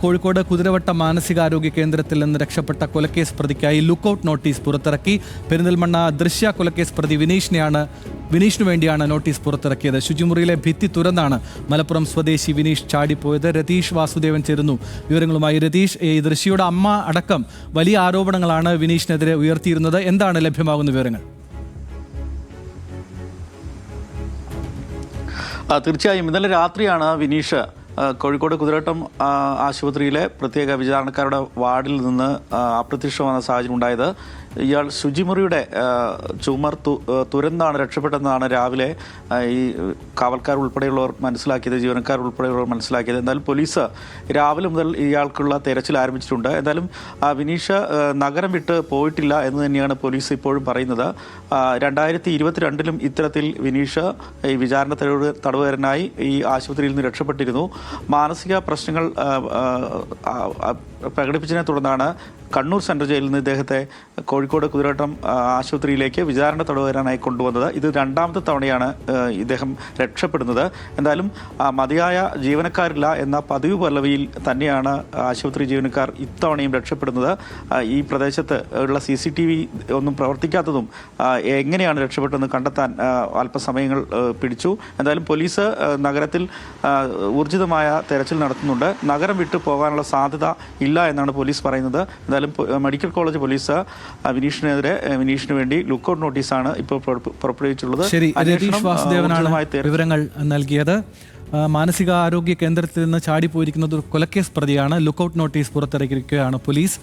കോഴിക്കോട് കുതിരവട്ടം മാനസികാരോഗ്യ കേന്ദ്രത്തിൽ നിന്ന് രക്ഷപ്പെട്ട കൊലക്കേസ് പ്രതിക്കായി ലുക്കൌട്ട് നോട്ടീസ് പുറത്തിറക്കി. പെരിന്തൽമണ്ണ ദൃശ്യ കൊലക്കേസ് പ്രതി വിനീഷിനു വേണ്ടിയാണ് നോട്ടീസ് പുറത്തിറക്കിയത്. ശുചിമുറിയിലെ ഭിത്തി തുറന്നാണ് മലപ്പുറം സ്വദേശി വിനീഷ് ചാടിപ്പോയത്. രതീഷ് വാസുദേവൻ ചേരുന്നു വിവരങ്ങളുമായി. രതീഷ്, ഈ ദൃശ്യയുടെ അമ്മ അടക്കം വലിയ ആരോപണങ്ങളാണ് വിനീഷിനെതിരെ ഉയർത്തിയിരുന്നത്. എന്താണ് ലഭ്യമാകുന്ന വിവരങ്ങൾ? തീർച്ചയായും ഇന്നലെ രാത്രിയാണ് വിനീഷ് കോഴിക്കോട് കുതിരവട്ടം ആശുപത്രിയിലെ പ്രത്യേക വിചാരണക്കാരുടെ വാർഡിൽ നിന്ന് അപ്രത്യക്ഷമായ സാഹചര്യം ഉണ്ടായത്. ഇയാൾ ശുചിമുറിയുടെ ചുമർ തുരന്നാണ് രക്ഷപ്പെട്ടതെന്നാണ് രാവിലെ ഈ കാവൽക്കാർ ഉൾപ്പെടെയുള്ളവർ മനസ്സിലാക്കിയത്, ജീവനക്കാർ ഉൾപ്പെടെയുള്ളവർ മനസ്സിലാക്കിയത്. എന്തായാലും പോലീസ് രാവിലെ മുതൽ ഇയാൾക്കുള്ള തെരച്ചിൽ ആരംഭിച്ചിട്ടുണ്ട്. എന്തായാലും വിനീഷ് നഗരം വിട്ട് പോയിട്ടില്ല എന്ന് തന്നെയാണ് പോലീസ് ഇപ്പോഴും പറയുന്നത്. 2022 ഇത്തരത്തിൽ വിനീഷ് ഈ വിചാരണ തടവുകാരനായി ഈ ആശുപത്രിയിൽ നിന്ന് രക്ഷപ്പെട്ടിരുന്നു. മാനസിക പ്രശ്നങ്ങൾ പ്രകടിപ്പിച്ചതിനെ തുടർന്നാണ് കണ്ണൂർ സെൻട്രൽ ജയിലിൽ നിന്ന് ഇദ്ദേഹത്തെ കോഴിക്കോട് കുതിരവട്ടം ആശുപത്രിയിലേക്ക് വിചാരണ തടവുകാരനായി കൊണ്ടുവന്നത്. ഇത് രണ്ടാമത്തെ തവണയാണ് ഇദ്ദേഹം രക്ഷപ്പെടുന്നത്. എന്തായാലും മതിയായ ജീവനക്കാരില്ല എന്ന പതിവ് പല്ലവിയിൽ തന്നെയാണ് ആശുപത്രി ജീവനക്കാർ ഇത്തവണയും രക്ഷപ്പെടുന്നത്. ഈ പ്രദേശത്ത് ഉള്ള CCTV ഒന്നും പ്രവർത്തിക്കാത്തതും എങ്ങനെയാണ് രക്ഷപ്പെട്ടതെന്ന് കണ്ടെത്താൻ അല്പസമയങ്ങൾ പിടിച്ചു. എന്തായാലും പോലീസ് നഗരത്തിൽ ഊർജിതമായ തെരച്ചിൽ നടത്തുന്നുണ്ട്. നഗരം വിട്ടു പോകാനുള്ള സാധ്യത ഇല്ല എന്നാണ് പോലീസ് പറയുന്നത്. എന്തായാലും മെഡിക്കൽ കോളേജ് പോലീസ് വിനീഷിന് വേണ്ടി ലുക്കൌട്ട് നോട്ടീസാണ് ഇപ്പോൾ പുറപ്പെടുവിച്ചിട്ടുള്ളത്. ശരി, രതീഷ് വാസുദേവനാണ് വിവരങ്ങൾ നൽകിയത്. മാനസികാരോഗ്യ കേന്ദ്രത്തിൽ നിന്ന് ചാടിപ്പോയിരിക്കുന്നത് ഒരു കൊലക്കേസ് പ്രതിയാണ്. ലുക്കൌട്ട് നോട്ടീസ് പുറത്തിറക്കിയിരിക്കുകയാണ് പോലീസ്.